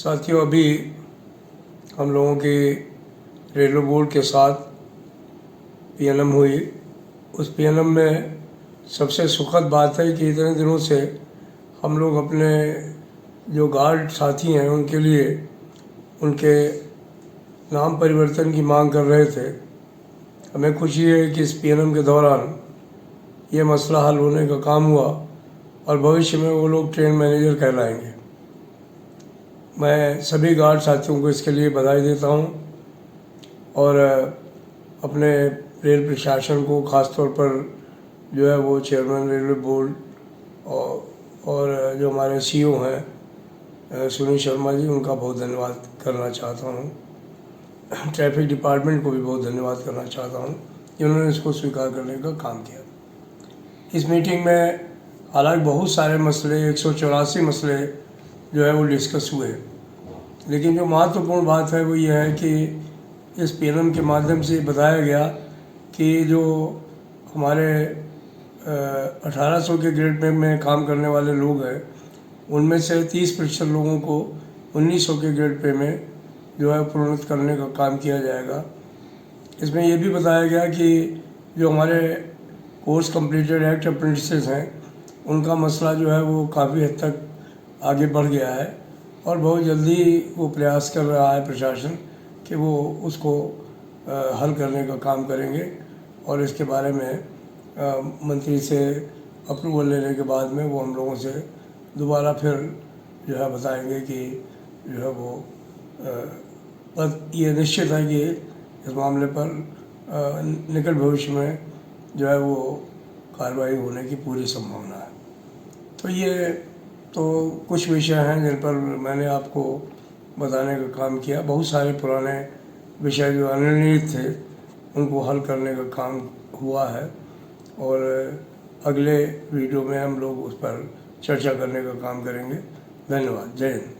साथियों, अभी हम लोगों की रेलवे बोर्ड के साथ पीएनएम हुई। उस पीएनएम में सबसे सुखद बात है कि इतने दिनों से हम लोग अपने जो गार्ड साथी हैं उनके लिए उनके नाम परिवर्तन की मांग कर रहे थे। हमें खुशी है कि इस पीएनएम के दौरान ये मसला हल होने का काम हुआ और भविष्य में वो लोग ट्रेन मैनेजर कहलाएंगे। मैं सभी गार्ड साथियों को इसके लिए बधाई देता हूं और अपने रेल प्रशासन को, ख़ास तौर पर जो है वो चेयरमैन रेलवे बोर्ड और जो हमारे सीईओ हैं सुनील शर्मा जी, उनका बहुत धन्यवाद करना चाहता हूं। ट्रैफिक डिपार्टमेंट को भी बहुत धन्यवाद करना चाहता हूं जिन्होंने इसको स्वीकार करने का काम किया। इस मीटिंग में हालांकि बहुत सारे मसले, 184 मसले जो है वो डिस्कस हुए, लेकिन जो महत्वपूर्ण बात है वो ये है कि इस पीएनएम के माध्यम से बताया गया कि जो हमारे 1800 के ग्रेड में काम करने वाले लोग हैं उनमें से 30% लोगों को 1900 के ग्रेड पे में जो है प्रोन्नत करने का काम किया जाएगा। इसमें यह भी बताया गया कि जो हमारे कोर्स कंप्लीटेड एक्ट अप्रेंटिसेस हैं उनका मसला जो है वो काफ़ी हद तक आगे बढ़ गया है और बहुत जल्दी वो प्रयास कर रहा है प्रशासन कि वो उसको हल करने का काम करेंगे और इसके बारे में मंत्री से अप्रूवल लेने के बाद में वो हम लोगों से दोबारा फिर जो है बताएंगे कि जो है वो ये निश्चित है कि इस मामले पर निकट भविष्य में जो है वो कार्रवाई होने की पूरी संभावना है। तो ये तो कुछ विषय हैं जिन पर मैंने आपको बताने का काम किया। बहुत सारे पुराने विषय जो अनिर्णीत थे उनको हल करने का काम हुआ है और अगले वीडियो में हम लोग उस पर चर्चा करने का काम करेंगे। धन्यवाद। जय हिंद।